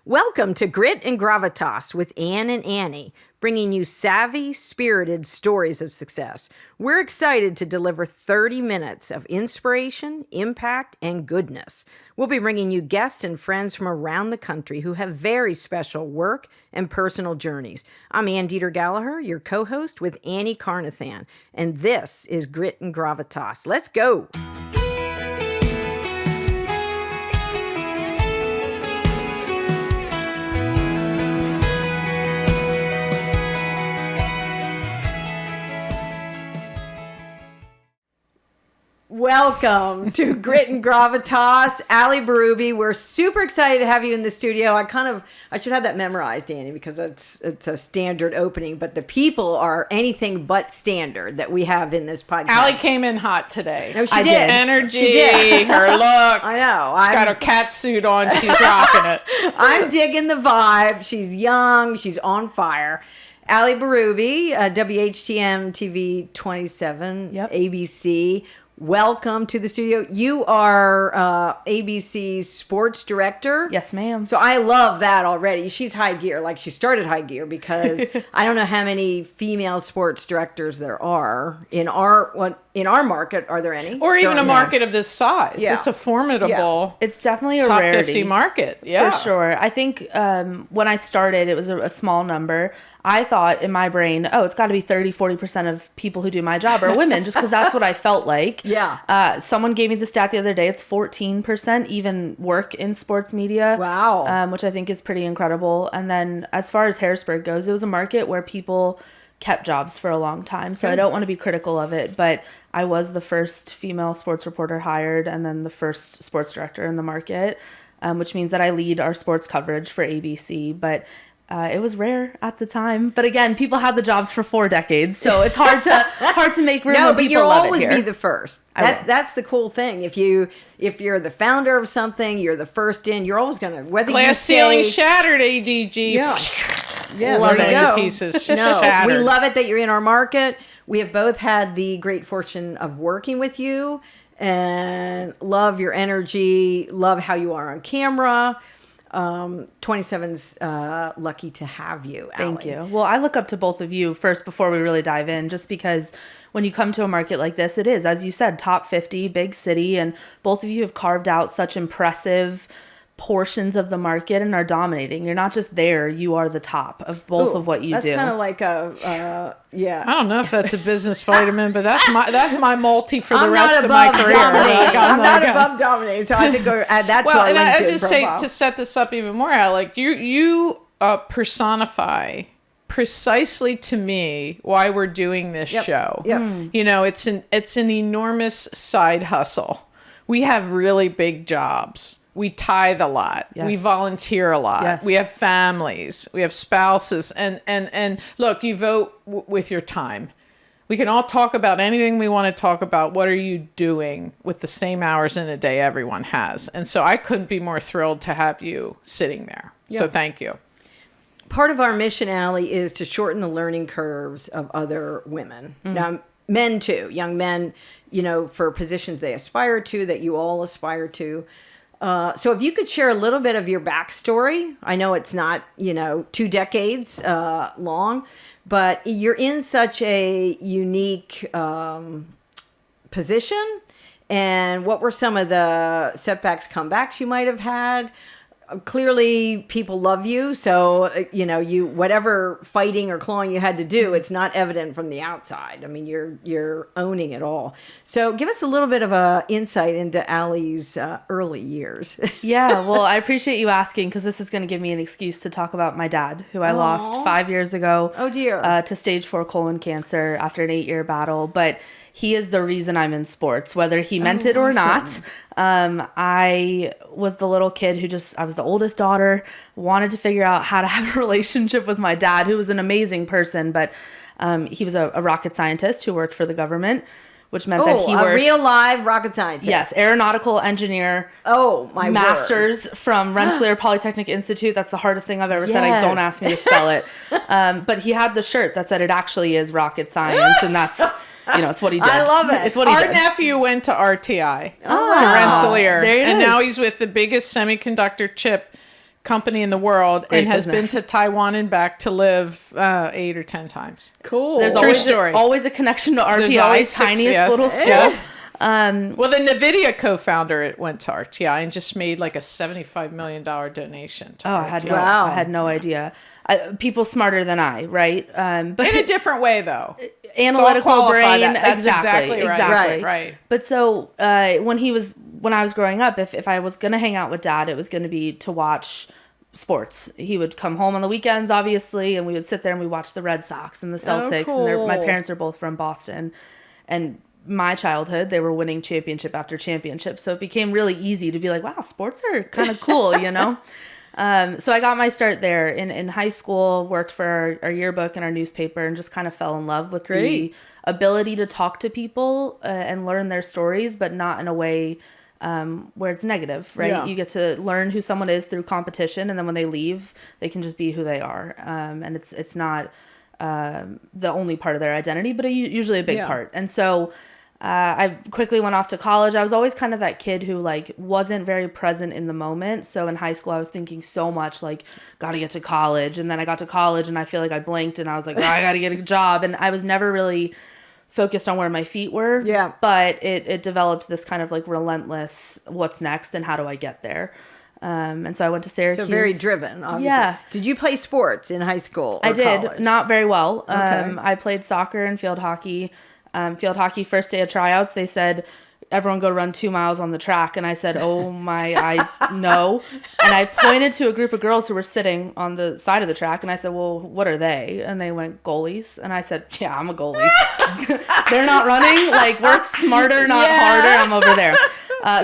Welcome to Grit and Gravitas with Ann and Annie, bringing you savvy, spirited stories of success. We're excited to deliver 30 minutes of inspiration, impact, and goodness. We'll be bringing you guests and friends from around the country who have very special work and personal journeys. I'm Ann Deeter Gallaher, your co-host with Annie Carnathan, and this is Grit and Gravitas. Let's go! Welcome to Grit and Gravitas. Allie Berube, we're super excited to have you in the studio. I should have that memorized, Annie, because it's a standard opening, but the people are anything but standard that we have in this podcast. Allie came in hot today. No, she did. Energy, she did. Her look. I know. She's got her cat suit on. She's rocking it. I'm digging the vibe. She's young. She's on fire. Allie Berube, WHTM TV 27, Yep. ABC. Welcome to the studio. You are ABC's sports director. Yes, ma'am. So I love that already. She's high gear. Like, she started high gear because I don't know how many female sports directors there are in our market. Are there any? Or even a market of this size. Yeah. It's a formidable It's definitely a top rarity. 50 market. Yeah. For sure. I think when I started, it was a small number. I thought in my brain, it's got to be 30-40% of people who do my job are women, just because that's what I felt like. Yeah. Someone gave me the stat the other day. It's 14% even work in sports media. Wow. Which I think is pretty incredible. And then as far as Harrisburg goes, it was a market where people kept jobs for a long time. So I don't want to be critical of it, but I was the first female sports reporter hired and then the first sports director in the market, which means that I lead our sports coverage for ABC. But it was rare at the time. But again, people had the jobs for 4 decades, so it's hard to make room. No, when but people you'll love always it here. be the first. That's the cool thing. If you're the founder of something, you're the first in. You're always gonna Glass ceiling shattered, ADG. Yeah, Love there you it. go. Pieces No, shattered. we love it that you're in our market. We have both had the great fortune of working with you, and love your energy. Love how you are on camera. 27's lucky to have you, Thank Allie. you. Well, I look up to both of you first before we really dive in, just because when you come to a market like this, it is, as you said, top 50, big city, and both of you have carved out such impressive portions of the market and are dominating. You're not just there, you are the top of both of what you do. That's kind of like a yeah. I don't know if that's a business vitamin, but that's my multi for the I'm rest not of my above career. dominating. I'm not Okay. above dominating, so I think we'll add that to Well, our and I LinkedIn just profile. say, to set this up even more, Alec, you personify precisely to me why we're doing this show. Yep. You know, it's an enormous side hustle. We have really big jobs. We tithe a lot. Yes. We volunteer a lot. Yes. We have families. We have spouses. And look, you vote with your time. We can all talk about anything we want to talk about. What are you doing with the same hours in a day everyone has? And so I couldn't be more thrilled to have you sitting there. So thank you. Part of our mission, Allie, is to shorten the learning curves of other women. Now, men too, young men, for positions they aspire to, that you all aspire to. So if you could share a little bit of your backstory. I know it's not, 2 decades long, but you're in such a unique position. And what were some of the setbacks, comebacks you might have had? Clearly people love you, so you whatever fighting or clawing you had to do, it's not evident from the outside. I mean, you're owning it all. So give us a little bit of a insight into Allie's early years. Yeah, well, I appreciate you asking, because this is going to give me an excuse to talk about my dad, who I lost 5 years ago. Oh dear. To stage 4 colon cancer after an 8-year battle. But he is the reason I'm in sports, whether he meant it or not. I was the little kid I was the oldest daughter, wanted to figure out how to have a relationship with my dad, who was an amazing person, but he was a rocket scientist who worked for the government, which meant that he worked... a real live rocket scientist. Yes, aeronautical engineer. Oh, my master's word. from Rensselaer Polytechnic Institute. That's the hardest thing I've ever said. Don't ask me to spell it. But he had the shirt that said it actually is rocket science, and that's... it's what he did. I love it. It's what he Our did. nephew went to RTI, Oh, to wow. Rensselaer, There it and is. now he's with the biggest semiconductor chip company in the world Great and has business. been to Taiwan and back to live 8 or 10 times. Cool. There's True story. always a connection to There's RPI, always tiniest success. little school. Yeah. Well, the NVIDIA co-founder went to RTI and just made like a $75 million donation to I RTI. had no idea. People smarter than I, right? But In a different way, though. analytical So I'll qualify brain. that. That's exactly right. Exactly. Right. But so when I was growing up, if I was gonna hang out with Dad, it was gonna be to watch sports. He would come home on the weekends, obviously, and we would sit there and we watch the Red Sox and the Celtics. cool. My parents are both from Boston, and my childhood, they were winning championship after championship. So it became really easy to be like, wow, sports are kind of cool, you know? So I got my start there in high school, worked for our yearbook and our newspaper, and just kind of fell in love with the ability to talk to people and learn their stories, but not in a way where it's negative, right? Yeah. You get to learn who someone is through competition, and then when they leave, they can just be who they are. And it's not the only part of their identity, but usually a big part. And so I quickly went off to college. I was always kind of that kid who like wasn't very present in the moment. So in high school, I was thinking so much like, gotta get to college. And then I got to college and I feel like I blinked and I was like, oh, I gotta get a job. And I was never really focused on where my feet were. Yeah. But it developed this kind of like relentless, what's next and how do I get there? And so I went to Syracuse. So very driven, obviously. Yeah. Did you play sports in high school or I did. college? Not very well. Okay. I played soccer and field hockey. Field hockey, first day of tryouts, they said, everyone go run 2 miles on the track. And I said, oh my, no. And I pointed to a group of girls who were sitting on the side of the track. And I said, well, what are they? And they went, goalies. And I said, yeah, I'm a goalie. They're not running. Like, work smarter, not harder. I'm over there.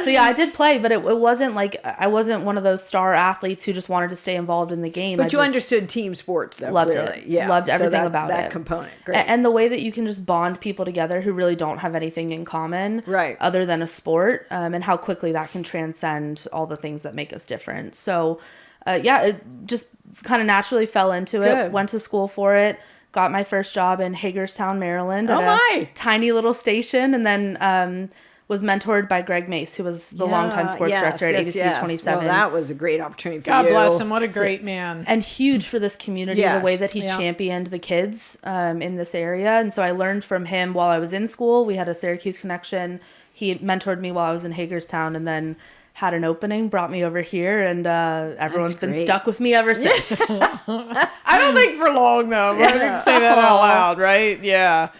So yeah, I did play, but it wasn't like, I wasn't one of those star athletes who just wanted to stay involved in the game. But I you just understood team sports, though. loved clearly. it. Yeah. Loved everything So about that it. component. Great. And the way that you can just bond people together who really don't have anything in common, Right. other than a sport, and how quickly that can transcend all the things that make us different. So, it just kind of naturally fell into it. Good. Went to school for it. Got my first job in Hagerstown, Maryland, Oh, at my. a tiny little station, and then was mentored by Greg Mace, who was the longtime sports director at ABC 27. Well, that was a great opportunity for God you. bless him. What a great man. And huge for this community, Yes. the way that he Yeah. championed the kids in this area. And so I learned from him while I was in school. We had a Syracuse connection. He mentored me while I was in Hagerstown, and then had an opening, brought me over here, and everyone's been great. stuck with me ever since. I don't think for long, though. I'm going to say that out loud, right? Yeah.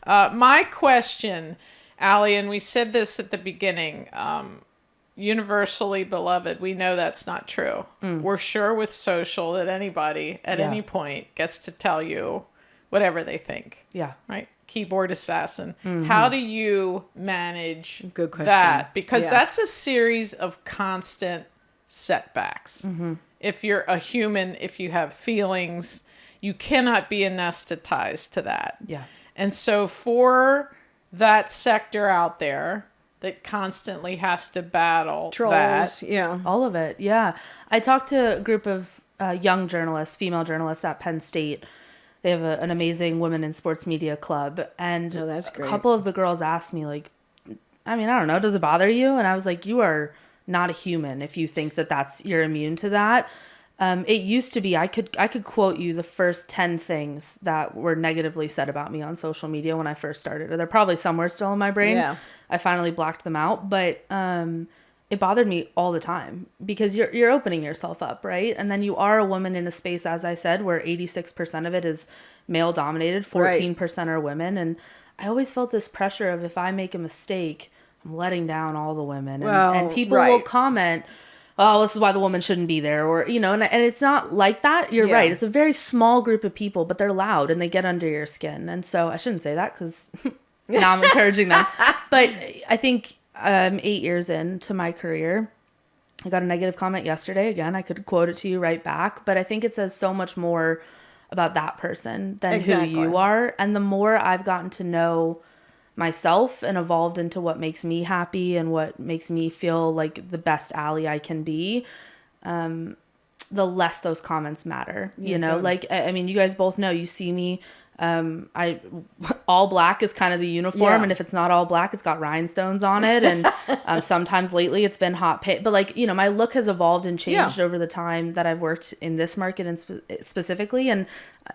My question, Allie, and we said this at the beginning, universally beloved, we know that's not true. We're sure with social that anybody at Yeah. any point gets to tell you whatever they think. Yeah. Right? Keyboard assassin. How do you manage Good question. that? Because Yeah. that's a series of constant setbacks. If you're a human, if you have feelings, you cannot be anesthetized to that. Yeah. And so for that sector out there that constantly has to battle Trolls. that, Yeah. All of it, yeah. I talked to a group of young journalists, female journalists at Penn State. They have an amazing women in sports media club. And Oh, that's a great. couple of the girls asked me, like, I mean, I don't know, does it bother you? And I was like, you are not a human if you think that you're immune to that. It used to be, I could quote you the first 10 things that were negatively said about me on social media when I first started. Or they're probably somewhere still in my brain. Yeah. I finally blocked them out. But it bothered me all the time because you're opening yourself up, right? And then you are a woman in a space, as I said, where 86% of it is male dominated, 14% are women. And I always felt this pressure of if I make a mistake, I'm letting down all the women. Well, And people right. will comment, oh, this is why the woman shouldn't be there. Or, you know, and it's not like that. You're Yeah. right. It's a very small group of people, but they're loud and they get under your skin. And so I shouldn't say that because now I'm encouraging them. But I think 8 years into my career, I got a negative comment yesterday. Again, I could quote it to you right back, but I think it says so much more about that person than Exactly. who you are. And the more I've gotten to know myself and evolved into what makes me happy and what makes me feel like the best Allie I can be, the less those comments matter, you know, like, I mean, you guys both know, you see me All black is kind of the uniform, Yeah. and if it's not all black, it's got rhinestones on it, and sometimes lately it's been hot pink. But like, my look has evolved and changed over the time that I've worked in this market and specifically, and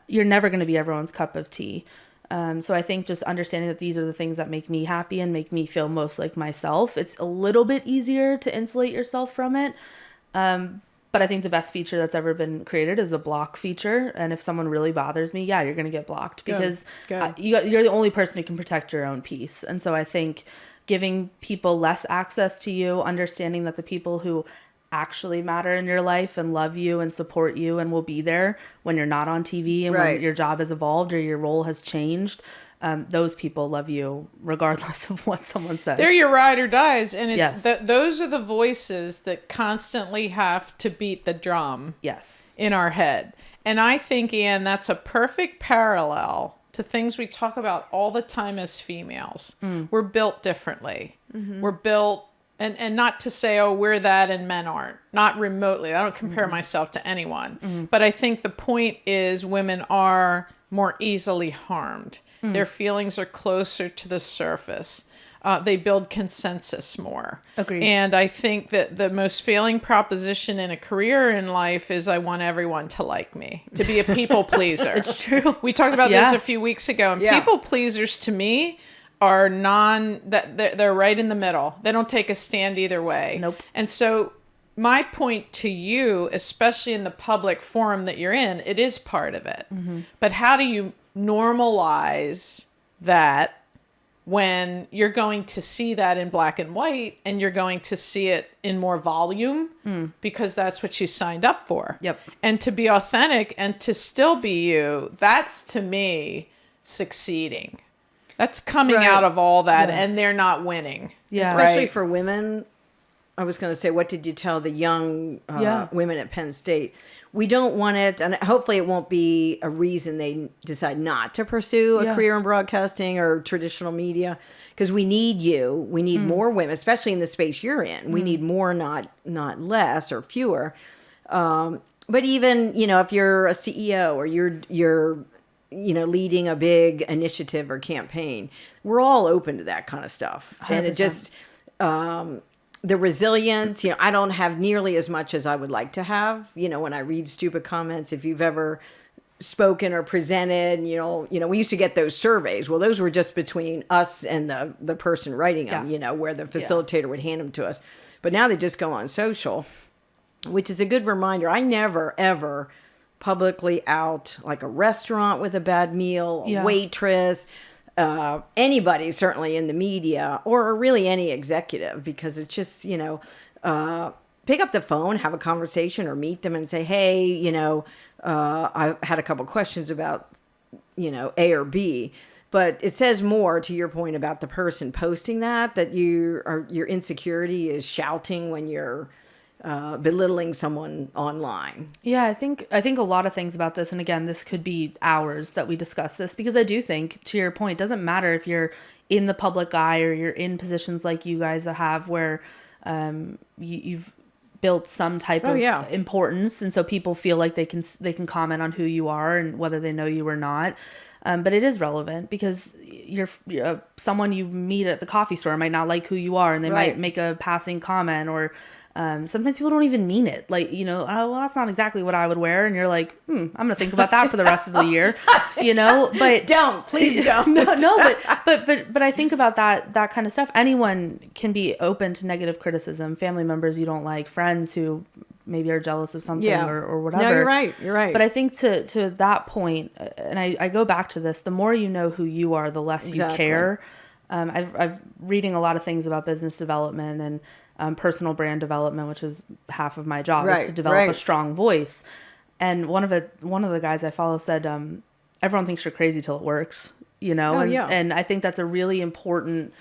you're never going to be everyone's cup of tea. So I think just understanding that these are the things that make me happy and make me feel most like myself, it's a little bit easier to insulate yourself from it. But I think the best feature that's ever been created is a block feature. And if someone really bothers me, yeah, you're going to get blocked because you're the only person who can protect your own peace. And so I think giving people less access to you, understanding that the people who actually matter in your life and love you and support you and will be there when you're not on TV and when your job has evolved or your role has changed, those people love you regardless of what someone says. They're your ride or dies, and it's those are the voices that constantly have to beat the drum in our head. And I think, Anne, that's a perfect parallel to things we talk about all the time as females. We're built differently. We're built, and not to say, oh, we're that and men aren't. Not remotely. I don't compare myself to anyone. But I think the point is women are more easily harmed. Their feelings are closer to the surface. They build consensus more. Agreed. And I think that the most failing proposition in a career in life is I want everyone to like me, to be a people pleaser. It's true. We talked about this a few weeks ago. And people pleasers to me are they're right in the middle. They don't take a stand either way. Nope. And so my point to you, especially in the public forum that you're in, it is part of it. But how do you normalize that when you're going to see that in black and white and you're going to see it in more volume because that's what you signed up for? Yep. And to be authentic and to still be you, that's to me succeeding. That's coming out of all that and they're not winning. Yeah. Especially for women. I was going to say, what did you tell the young women at Penn State? We don't want it, and hopefully it won't be a reason they decide not to pursue a career in broadcasting or traditional media, because we need you. We need more women, especially in the space you're in. We need more, not less or fewer. But even, if you're a CEO or you're leading a big initiative or campaign, we're all open to that kind of stuff. 100%. And it just... the resilience, I don't have nearly as much as I would like to have. When I read stupid comments, if you've ever spoken or presented, we used to get those surveys. Well, those were just between us and the person writing them, where the facilitator would hand them to us. But now they just go on social, which is a good reminder. I never, ever publicly out like a restaurant with a bad meal, a waitress, anybody certainly in the media or really any executive, because it's just, pick up the phone, have a conversation or meet them and say, hey, I've had a couple questions about, A or B, but it says more to your point about the person posting that your insecurity is shouting when you're belittling someone online. Yeah, I think a lot of things about this, and again, this could be hours that we discuss this, because I do think, to your point, it doesn't matter if you're in the public eye or you're in positions like you guys have where you've built some type of importance, and so people feel like they can comment on who you are and whether they know you or not. But it is relevant because you're someone you meet at the coffee store might not like who you are, and they might make a passing comment, or sometimes people don't even mean it. Like, oh, well, that's not exactly what I would wear. And you're like, I'm going to think about that for the rest of the year, but please don't. But I think about that kind of stuff. Anyone can be open to negative criticism, family members you don't like, friends who maybe are jealous of something or whatever. No, you're right. But I think to that point, and I go back to this, the more you know who you are, the less you care. I've reading a lot of things about business development and personal brand development, which is half of my job, is to develop a strong voice. And one of the guys I follow said, everyone thinks you're crazy till it works, and I think that's a really important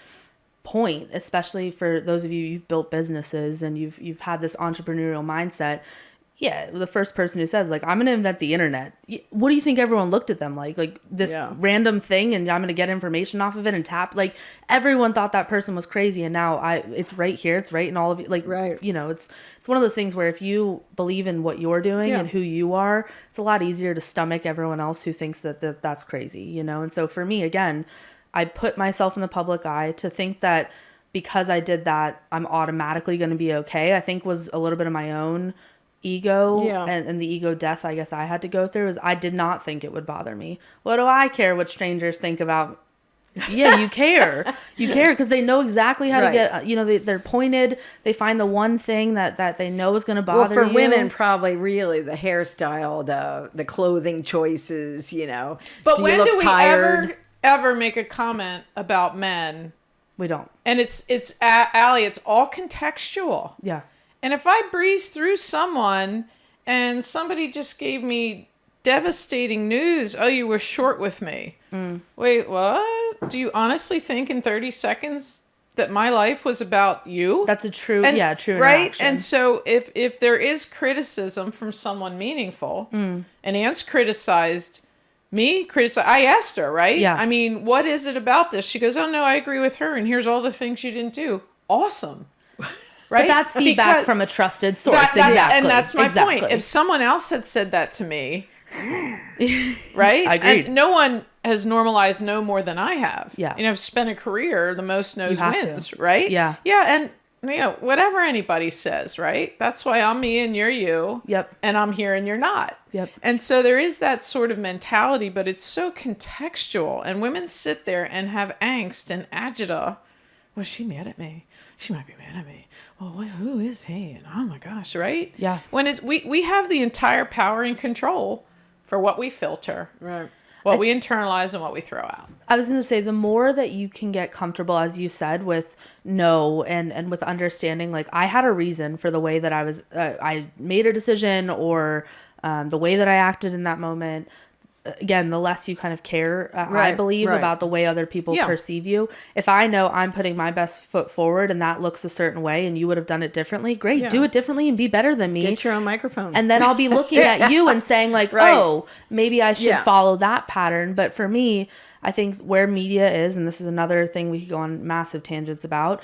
point, especially for those of you've built businesses and you've had this entrepreneurial mindset. Yeah, the first person who says, like, I'm going to invent the internet. What do you think everyone looked at them like? Like, this random thing, and I'm going to get information off of it and tap. Like, everyone thought that person was crazy, and now it's right here. It's right in all of you. Like, you know, it's one of those things where if you believe in what you're doing and who you are, it's a lot easier to stomach everyone else who thinks that's crazy, you know? And so for me, again, I put myself in the public eye. To think that because I did that, I'm automatically going to be okay, I think was a little bit of my own ego and the ego death I guess I had to go through. Is I did not think it would bother me. What do I care what strangers think about? Yeah, you care. You care because they know exactly how to get, you know, they're pointed. They find the one thing that they know is going to bother you. Well, for women, probably really the hairstyle, the clothing choices, you know. But when do we ever make a comment about men? We don't. And it's Allie, it's all contextual. Yeah. And if I breeze through someone and somebody just gave me devastating news, oh, you were short with me. Wait, what? Do you honestly think in 30 seconds that my life was about you? That's a true, true right? interaction. And so if there is criticism from someone meaningful, and Anne's criticized me, I asked her, right? Yeah. I mean, what is it about this? She goes, oh, no, I agree with her. And here's all the things you didn't do. Awesome. Right? But that's feedback from a trusted source. Exactly. And that's my point. If someone else had said that to me, right? I agree. And no one has normalized no more than I have. Yeah. You know, I've spent a career, the most knows wins, right? Yeah. Yeah. And, you know, whatever anybody says, right? That's why I'm me and you're you. Yep. And I'm here and you're not. Yep. And so there is that sort of mentality, but it's so contextual. And women sit there and have angst and agita. Was she mad at me? She might be mad at me. Well, who is he? And oh my gosh, right? Yeah. When we have the entire power and control for what we filter, right? What we internalize and what we throw out. I was going to say, the more that you can get comfortable, as you said, with no and with understanding, like, I had a reason for the way that I made a decision, or the way that I acted in that moment. Again, the less you kind of care, I believe, about the way other people perceive you. If I know I'm putting my best foot forward and that looks a certain way and you would have done it differently, great, do it differently and be better than me. Get your own microphone. And then I'll be looking at you and saying, like, oh, maybe I should follow that pattern. But for me, I think where media is, and this is another thing we could go on massive tangents about,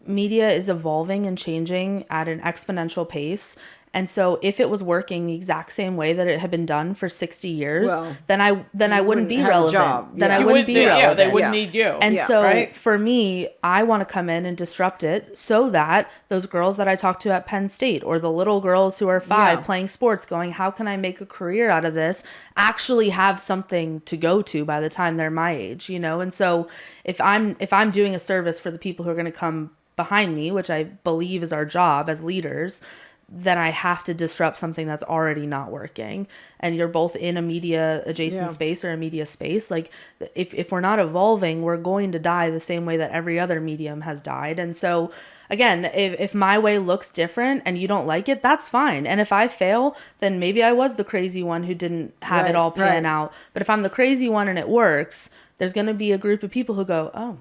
media is evolving and changing at an exponential pace. And so if it was working the exact same way that it had been done for 60 years, then I wouldn't be relevant. Then I wouldn't be relevant. Yeah, they wouldn't need you. And so for me, I want to come in and disrupt it so that those girls that I talk to at Penn State, or the little girls who are 5 playing sports going, how can I make a career out of this, actually have something to go to by the time they're my age, you know? And so if I'm doing a service for the people who are going to come behind me, which I believe is our job as leaders, then I have to disrupt something that's already not working. And you're both in a media adjacent space or a media space. Like, if we're not evolving, we're going to die the same way that every other medium has died. And so, again, if my way looks different and you don't like it, that's fine. And if I fail, then maybe I was the crazy one who didn't have it all planned out. But if I'm the crazy one and it works, there's going to be a group of people who go, oh,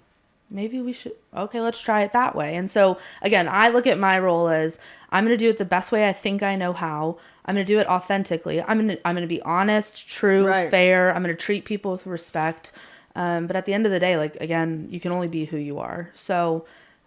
maybe we should, okay, let's try it that way. And so, again, I look at my role as, I'm going to do it the best way I think I know how. I'm going to do it authentically. I'm going to be honest, true, fair. I'm going to treat people with respect. But at the end of the day, like, again, you can only be who you are. So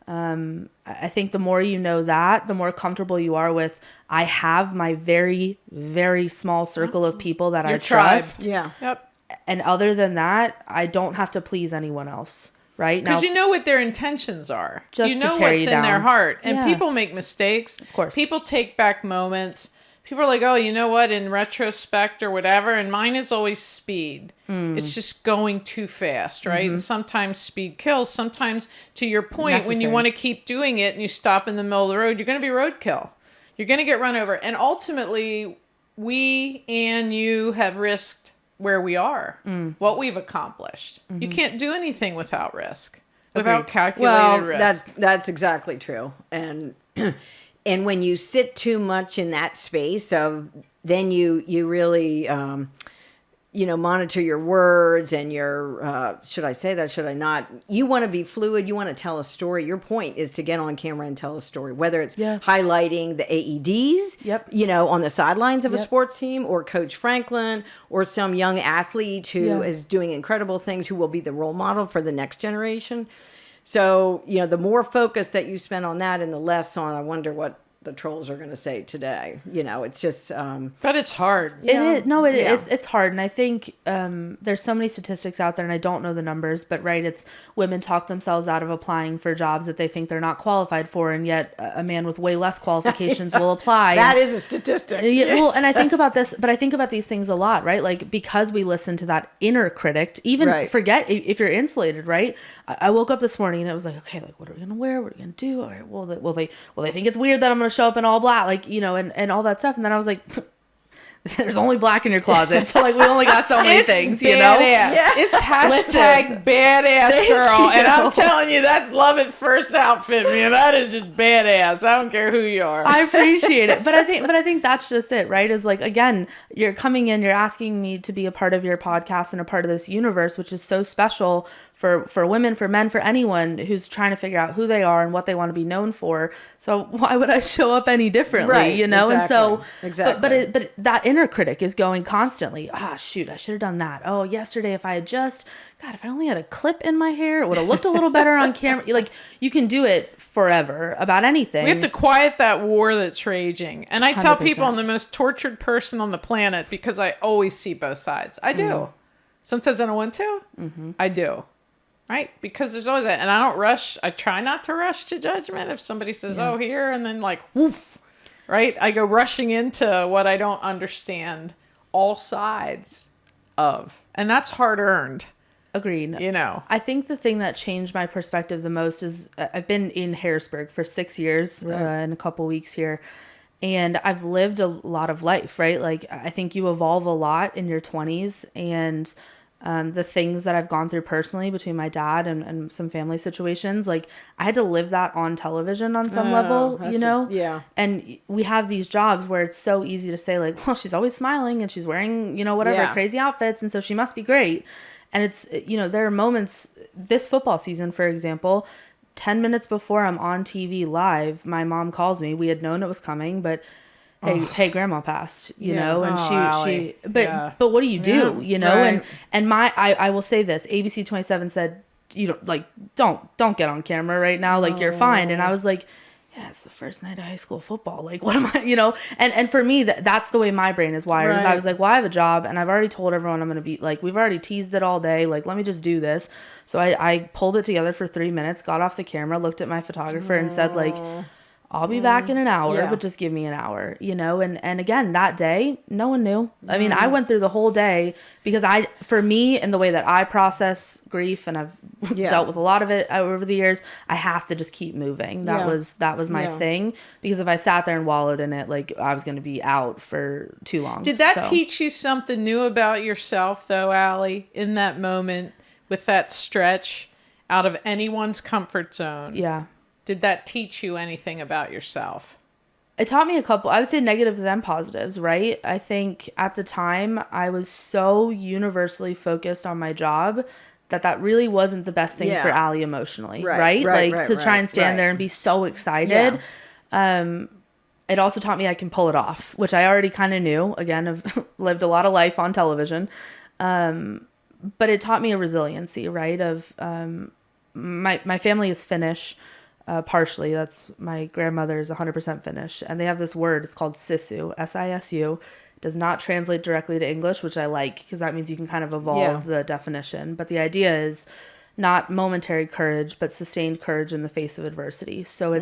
I think the more you know that, the more comfortable you are with, I have my very, very small circle of people that I trust. Yeah. Yep. And other than that, I don't have to please anyone else. Right? Because you know what their intentions are. Just you know to tear what's you in down. their heart. And people make mistakes. Of course. People take back moments. People are like, oh, you know what, in retrospect or whatever. And mine is always speed. It's just going too fast, right? And sometimes speed kills. Sometimes, to your point, when you want to keep doing it and you stop in the middle of the road, you're going to be roadkill. You're going to get run over. And ultimately, we and you have risked where we are, what we've accomplished. You can't do anything without risk, without calculated risk. That's exactly true. And and when you sit too much in that space of, then you really monitor your words and your, should I say that? Should I not? You want to be fluid. You want to tell a story. Your point is to get on camera and tell a story, whether it's highlighting the AEDs, on the sidelines of a sports team, or Coach Franklin, or some young athlete who is doing incredible things, who will be the role model for the next generation. So, the more focus that you spend on that and the less on, I wonder what the trolls are going to say today. It's just but it's hard. It's hard, and I think there's so many statistics out there, and I don't know the numbers, but it's women talk themselves out of applying for jobs that they think they're not qualified for, and yet a man with way less qualifications will apply. That is a statistic. Well, and I think about this, but I think about these things a lot, right? Like, because we listen to that inner critic, even forget if you're insulated, right? I woke up this morning and it was like, okay, like, what are we gonna wear? What are we gonna do? All right, will they think it's weird that I'm gonna show up in all black, and all that stuff. And then I was like, there's only black in your closet, so we only got so many things, badass. It's hashtag badass girl, and I'm telling you, that's love at first outfit, man. That is just badass. I don't care who you are. I appreciate it, but I think that's just it, right? Is again, you're coming in, you're asking me to be a part of your podcast and a part of this universe, which is so special for women, for men, for anyone who's trying to figure out who they are and what they want to be known for. So why would I show up any differently, Exactly. And so, exactly. But that inner critic is going constantly. Shoot, I should have done that. Oh, yesterday, if I only had a clip in my hair, it would have looked a little better on camera. You can do it forever about anything. We have to quiet that war that's raging. And I tell 100%. people I'm the most tortured person on the planet because I always see both sides. I do. Mm-hmm. Sometimes I don't want to. Mm-hmm. I do. Right? Because there's always and I don't rush. I try not to rush to judgment. If somebody says, oh, here, and then woof, right? I go rushing into what I don't understand all sides of. And that's hard earned. Agreed. I think the thing that changed my perspective the most is I've been in Harrisburg for 6 years in a couple weeks here. And I've lived a lot of life, right? I think you evolve a lot in your 20s, and the things that I've gone through personally between my dad and some family situations, I had to live that on television on some level, and we have these jobs where it's so easy to say well, she's always smiling and she's wearing, whatever crazy outfits, and so she must be great. And it's, there are moments this football season, for example, 10 minutes before I'm on TV live, my mom calls me. We had known it was coming, but hey, grandma passed, and but what do you do, right. and I will say this, ABC 27 said, don't get on camera right now. You're fine. And I was like, yeah, it's the first night of high school football. What am I, and for me, that's the way my brain is wired. Is I was like, well, I have a job and I've already told everyone I'm going to be we've already teased it all day. Let me just do this. So I pulled it together for 3 minutes, got off the camera, looked at my photographer and said I'll be back in an hour, but just give me an hour, and again, that day, no one knew. I mean, I went through the whole day because for me and the way that I process grief, and I've dealt with a lot of it over the years, I have to just keep moving. That was my thing, because if I sat there and wallowed in it, I was going to be out for too long. Did that teach you something new about yourself though, Allie, in that moment with that stretch out of anyone's comfort zone? Yeah. Did that teach you anything about yourself? It taught me a couple, I would say negatives and positives, right? I think at the time I was so universally focused on my job that really wasn't the best thing for Allie emotionally, right? To try and stand there and be so excited. Yeah. It also taught me I can pull it off, which I already kind of knew. Again, I've lived a lot of life on television. But it taught me a resiliency, right? Of my family is Finnish. Partially, that's my grandmother is 100% Finnish, and they have this word, it's called Sisu, S-I-S-U. It does not translate directly to English, which I like, because that means you can kind of evolve the definition. But the idea is not momentary courage, but sustained courage in the face of adversity. So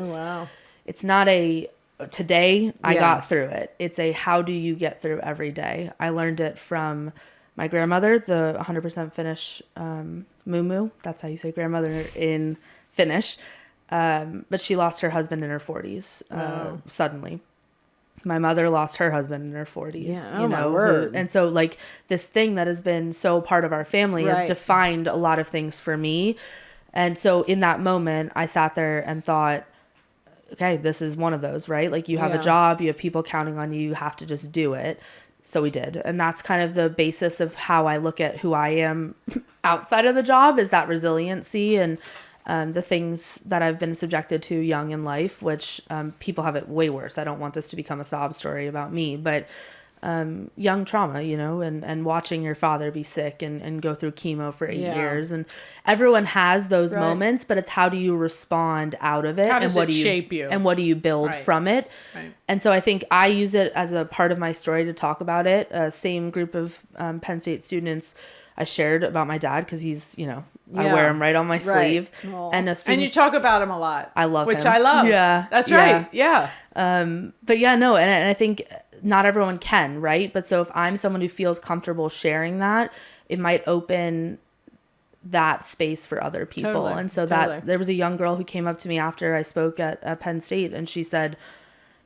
it's not a today I got through it. It's a how do you get through every day. I learned it from my grandmother, the 100% Finnish mumu. That's how you say grandmother in Finnish. But she lost her husband in her 40s suddenly. My mother lost her husband in her 40s. My word. And so this thing that has been so part of our family has defined a lot of things for me. And so in that moment, I sat there and thought, okay, this is one of those, right? You have a job, you have people counting on you, you have to just do it. So we did. And that's kind of the basis of how I look at who I am outside of the job, is that resiliency and the things that I've been subjected to young in life, which people have it way worse. I don't want this to become a sob story about me, but young trauma, and watching your father be sick and go through chemo for 8 years. And everyone has those moments, but it's how do you respond out of it? How does and what it do you shape you? And what do you build from it? Right. And so I think I use it as a part of my story to talk about it. Same group of Penn State students, I shared about my dad because he's, I wear him right on my sleeve. Aww. And you talk about him a lot. I love which him. I love. Yeah. That's right. Yeah. But yeah, no. And I think not everyone can, right? But so if I'm someone who feels comfortable sharing that, it might open that space for other people. Totally. And so Totally. that there was a young girl who came up to me after I spoke at Penn State, and she said,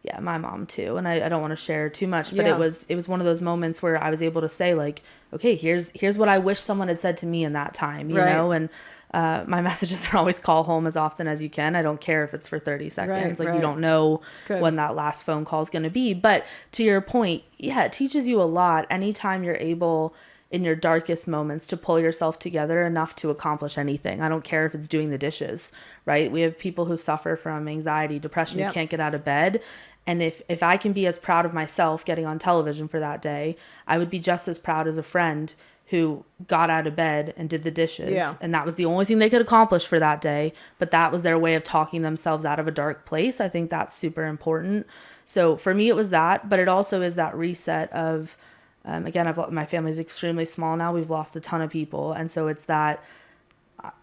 yeah, my mom too. And I don't want to share too much, but it was one of those moments where I was able to say, like, okay, here's what I wish someone had said to me in that time, you know? And my messages are always call home as often as you can. I don't care if it's for 30 seconds. You don't know when that last phone call is going to be. But to your point, yeah, it teaches you a lot anytime you're able in your darkest moments to pull yourself together enough to accomplish anything. I don't care if it's doing the dishes, right? We have people who suffer from anxiety, depression, who can't get out of bed. And if I can be as proud of myself getting on television for that day, I would be just as proud as a friend who got out of bed and did the dishes. Yeah. And that was the only thing they could accomplish for that day. But that was their way of talking themselves out of a dark place. I think that's super important. So for me, it was that. But it also is that reset of, again, my family's extremely small now. We've lost a ton of people. And so it's that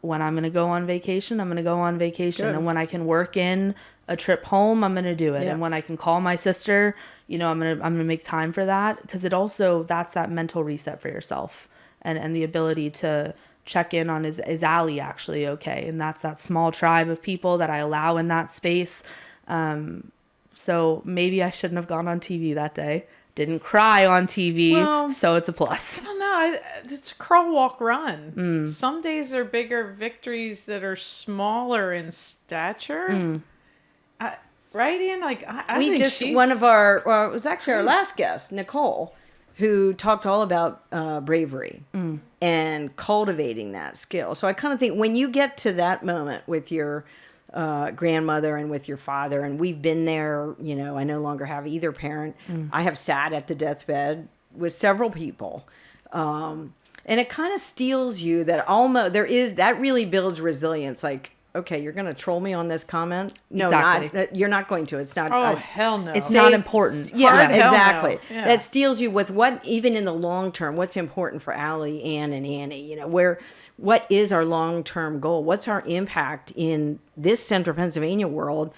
when I'm going to go on vacation, I'm going to go on vacation. Good. And when I can work in a trip home, I'm going to do it. Yeah. And when I can call my sister, I'm going to make time for that, because it also, that's that mental reset for yourself and the ability to check in on is Allie actually okay? And that's that small tribe of people that I allow in that space. So maybe I shouldn't have gone on TV that day. Didn't cry on TV, so it's a plus. I don't know. It's a crawl, walk, run. Some days are bigger victories that are smaller in stature. Right, Ian? I we think just one of our, well, it was actually our last guest, Nicole, who talked all about bravery and cultivating that skill. So I kind of think when you get to that moment with your grandmother and with your father, and we've been there, I no longer have either parent. I have sat at the deathbed with several people. And it kind of steals you that that really builds resilience. Like, okay, you're going to troll me on this comment? No, exactly. You're not going to. It's not. Oh, hell no. It's not important. Yeah, exactly. No. Yeah. That steals you with what, even in the long term, what's important for Allie, Ann, and Annie, what is our long-term goal? What's our impact in this central Pennsylvania world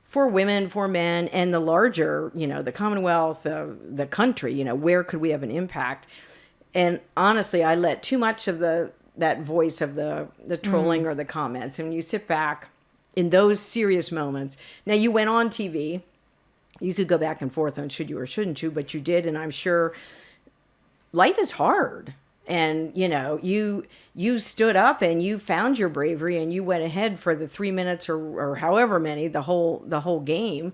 for women, for men, and the larger, the Commonwealth, the country, where could we have an impact? And honestly, I let too much of that voice of the trolling or the comments. And when you sit back in those serious moments, now you went on TV, you could go back and forth on should you or shouldn't you, but you did. And I'm sure life is hard. And, you stood up and you found your bravery and you went ahead for the 3 minutes or however many, the whole game.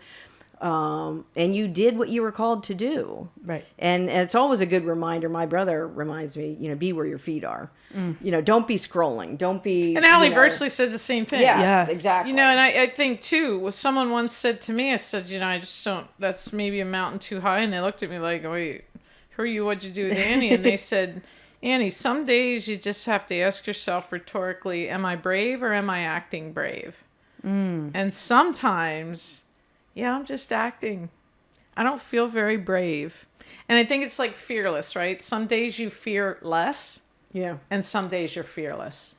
And you did what you were called to do. Right. And it's always a good reminder. My brother reminds me, be where your feet are. Don't be scrolling. Don't be. And Allie virtually said the same thing. Yes, exactly. And I think too, someone once said to me, I said, I just don't, that's maybe a mountain too high. And they looked at me like, wait, who are you? What'd you do with Annie? And they said, Annie, some days you just have to ask yourself rhetorically, am I brave or am I acting brave? And sometimes, I'm just acting. I don't feel very brave. And I think it's like fearless, right? Some days you fear less. Yeah. And some days you're fearless.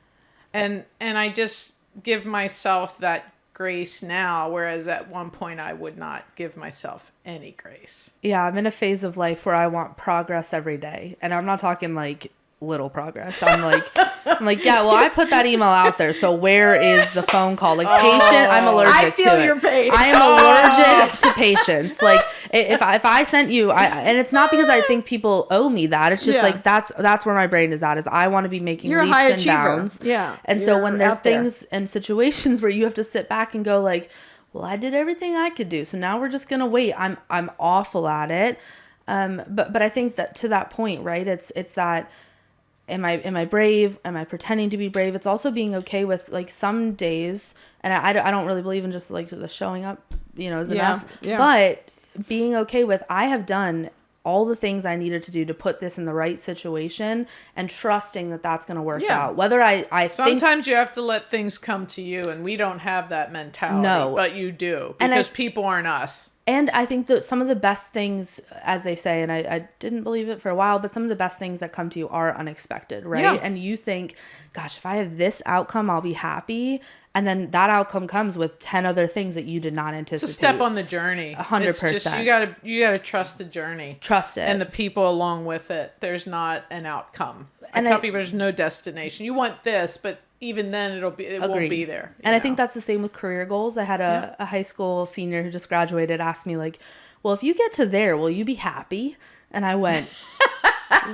And I just give myself that grace now, whereas at one point I would not give myself any grace. Yeah, I'm in a phase of life where I want progress every day. And I'm not talking like little progress. I'm like, yeah, well, I put that email out there. So where is the phone call? Like patient, I'm allergic to it. I feel your pain. I am allergic to patience. Like if I sent you, and it's not because I think people owe me that. It's just like, that's where my brain is at, is I want to be making leaps and bounds. Yeah. And so when there's things and situations where you have to sit back and go like, well, I did everything I could do. So now we're just going to wait. I'm awful at it. But I think that to that point, right, it's that, am I brave? Am I pretending to be brave? It's also being okay with like some days, and I don't really believe in just like the showing up, is enough. Yeah. But being okay with, I have done all the things I needed to do to put this in the right situation, and trusting that that's going to work out. Whether I sometimes you have to let things come to you, and we don't have that mentality. No. But you do, because people aren't us. And I think that some of the best things, as they say, and I didn't believe it for a while, but some of the best things that come to you are unexpected, right? Yeah. And you think, gosh, if I have this outcome, I'll be happy. And then that outcome comes with 10 other things that you did not anticipate. It's a step on the journey. 100%. It's just, you gotta trust the journey. Trust it. And the people along with it. There's not an outcome. I tell people there's no destination. You want this, but even then it won't be there. And I think that's the same with career goals. I had a high school senior who just graduated ask me like, well, if you get to there, will you be happy? And I went,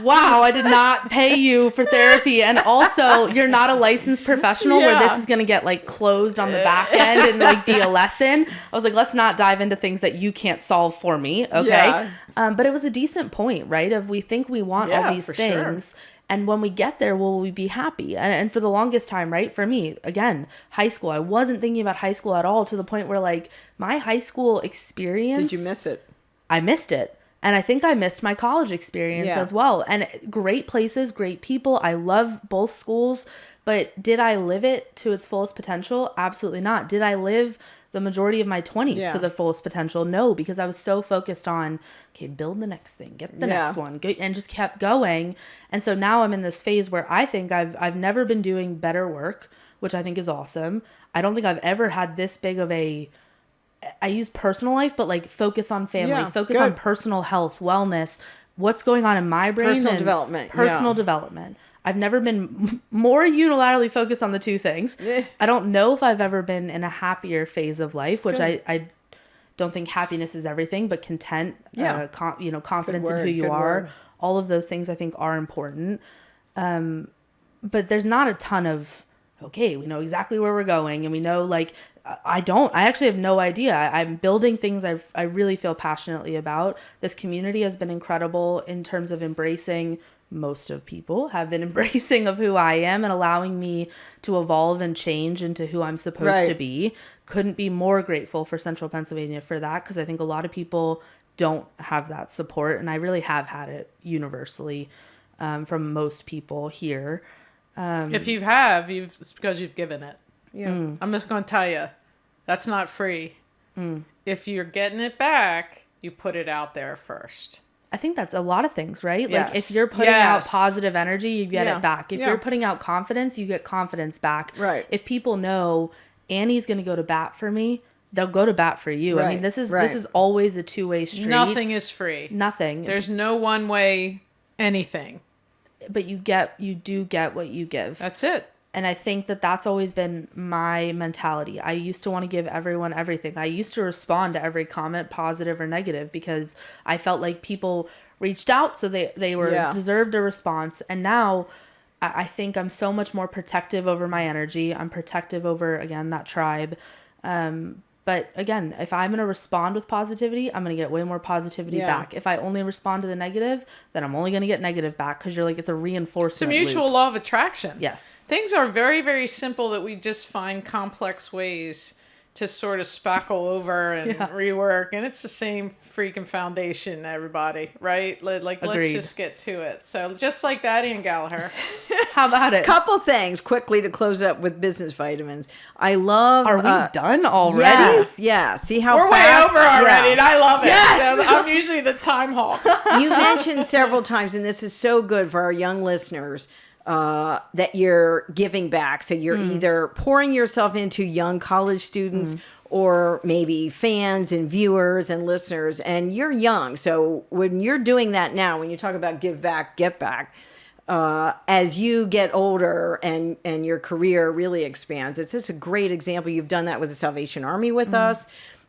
wow, I did not pay you for therapy. And also, you're not a licensed professional where this is going to get like closed on the back end and like be a lesson. I was like, let's not dive into things that you can't solve for me. Okay. Yeah. But it was a decent point, right? Of we think we want all these things. Sure. And when we get there, will we be happy? And for the longest time, right? For me, again, high school, I wasn't thinking about high school at all, to the point where like my high school experience. Did you miss it? I missed it. And I think I missed my college experience as well. And great places, great people. I love both schools. But did I live it to its fullest potential? Absolutely not. Did I live the majority of my 20s to the fullest potential? No, because I was so focused on, okay, build the next thing, get the next one, and just kept going. And so now I'm in this phase where I think I've never been doing better work, which I think is awesome. I don't think I've ever had this big of I use personal life, but like focus on family, focus on personal health, wellness, what's going on in my brain. Personal development. Personal development. I've never been more unilaterally focused on the two things. I don't know if I've ever been in a happier phase of life, which I don't think happiness is everything, but content, confidence in who you are. All of those things I think are important. But there's not a ton of, okay, we know exactly where we're going, and we know like, I actually have no idea. I'm building things I really feel passionately about. This community has been incredible in terms of embracing, most of people have been embracing of who I am and allowing me to evolve and change into who I'm supposed to be. Couldn't be more grateful for Central Pennsylvania for that, because I think a lot of people don't have that support, and I really have had it universally from most people here. If you have, it's because you've given it. Yeah. I'm just going to tell you, that's not free. If you're getting it back, you put it out there first. I think that's a lot of things, right? Yes. Like if you're putting out positive energy, you get it back. If you're putting out confidence, you get confidence back. Right. If people know Annie's going to go to bat for me, they'll go to bat for you. Right. I mean, this is always a two-way street. Nothing is free. Nothing. There's no one way anything. But you do get what you give. That's it. And I think that's always been my mentality. I used to want to give everyone everything. I used to respond to every comment, positive or negative, because I felt like people reached out, so they were deserved a response. And now I think I'm so much more protective over my energy. I'm protective over, again, that tribe. But again, if I'm going to respond with positivity, I'm going to get way more positivity back. If I only respond to the negative, then I'm only going to get negative back, because you're like, it's a reinforcement. It's a mutual law of attraction. Yes. Things are very, very simple that we just find complex ways to sort of spackle over and rework. And it's the same freaking foundation, everybody, right? Like, Agreed. Let's just get to it. So just like that, Ian Gallaher. How about it? Couple things quickly to close up with business vitamins. I love. Are we done already? Yes. Yeah. See how we're fast? way over already, Yeah. and I love it. Yes! I'm usually the time hawk. You mentioned several times, and this is so good for our young listeners, that you're giving back. So you're either pouring yourself into young college students or maybe fans and viewers and listeners, and you're young. So when you're doing that now, when you talk about give back, get back, as you get older and your career really expands, it's just a great example. You've done that with the Salvation Army with us.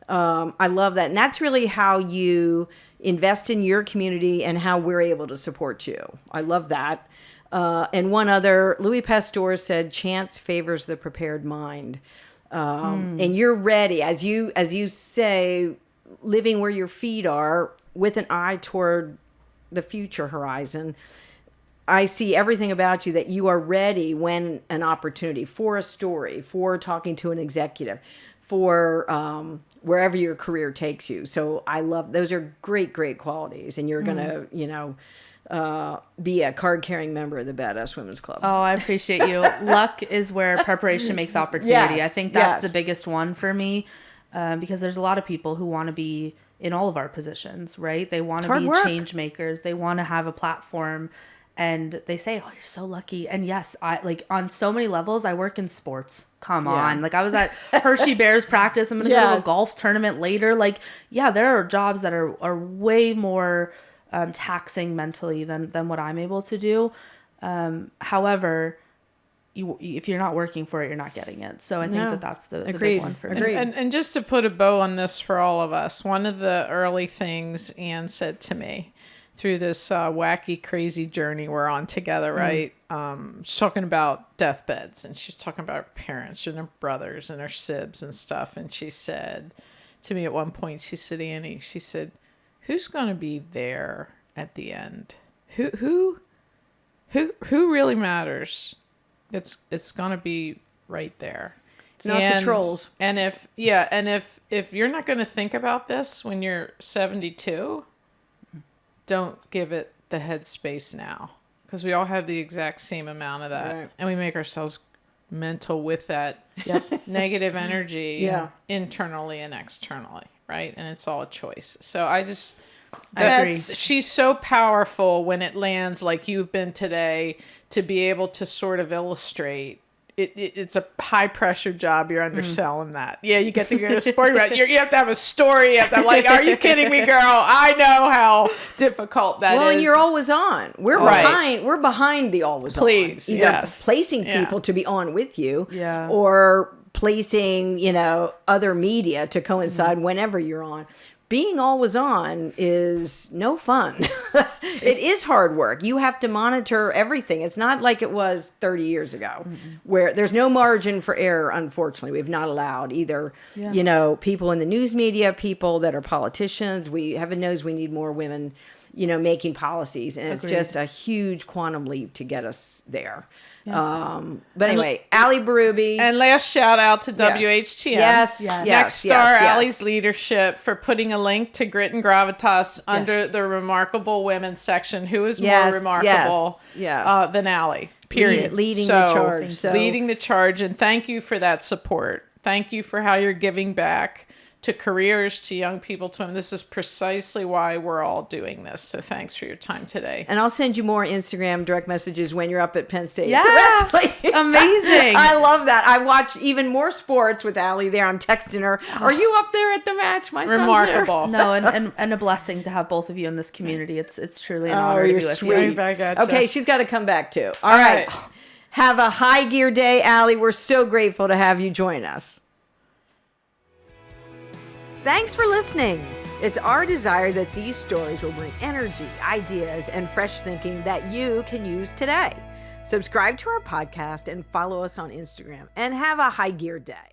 I love that. And that's really how you invest in your community and how we're able to support you. I love that. And one other, Louis Pasteur said, chance favors the prepared mind. And you're ready, as you say, living where your feet are with an eye toward the future horizon, I see everything about you that you are ready when an opportunity for a story, for talking to an executive, for wherever your career takes you. So I love, those are great, great qualities. And you're going to, be a card-carrying member of the Badass Women's Club. Oh, I appreciate you. Luck is where preparation makes opportunity. Yes, I think that's yes. the biggest one for me, because there's a lot of people who want to be in all of our positions, right? They want to be change makers. They want to have a platform, and they say, "Oh, you're so lucky." And yes, I like on so many levels. I work in sports. Come on, like I was at Hershey Bears practice. I'm gonna go to a golf tournament later. Like, yeah, there are jobs that are way more taxing mentally than what I'm able to do. However, if you're not working for it, you're not getting it. So I think that's the big one for me. And just to put a bow on this for all of us, one of the early things Anne said to me through this wacky, crazy journey we're on together, right? She's talking about deathbeds, and she's talking about her parents and her brothers and her sibs and stuff. And she said to me at one point, she said, "Annie," she said, "who's going to be there at the end? Who really matters? It's going to be right there. It's not the trolls." And if you're not going to think about this when you're 72, don't give it the headspace now, because we all have the exact same amount of that, right. And we make ourselves mental with that negative energy internally and externally, right? And it's all a choice. So I agree. She's so powerful when it lands like you've been today, to be able to sort of illustrate. It's a high pressure job. You're underselling that. Yeah, you get to go to sport. You have to have a story. You have to are you kidding me, girl? I know how difficult that is. Well, and you're always on. We're behind. We're behind the always on. Please, either placing people to be on with you, Yeah. or placing, other media to coincide whenever you're on. Being always on is no fun. It is hard work. You have to monitor everything. It's not like it was 30 years ago, where there's no margin for error, unfortunately. We've not allowed either, people in the news media, people that are politicians. Heaven knows we need more women, making policies. And it's just a huge quantum leap to get us there. Yeah. But anyway, Allie Berube. And last shout out to WHTM. Yes. Next Star Allie's leadership for putting a link to Grit and Gravitas under the Remarkable Women section. Who is more remarkable than Allie? Period. Leading the charge. Leading the charge. And thank you for that support. Thank you for how you're giving back to careers, to young people, to women. This is precisely why we're all doing this. So thanks for your time today. And I'll send you more Instagram direct messages when you're up at Penn State. Yeah, amazing. I love that. I watch even more sports with Allie there. I'm texting her, "Are you up there at the match? My son's Remarkable. No, and a blessing to have both of you in this community. It's truly an honor to be with sweet. you. Okay, she's got to come back too. All right. Have a high gear day, Allie. We're so grateful to have you join us. Thanks for listening. It's our desire that these stories will bring energy, ideas, and fresh thinking that you can use today. Subscribe to our podcast and follow us on Instagram, and have a high gear day.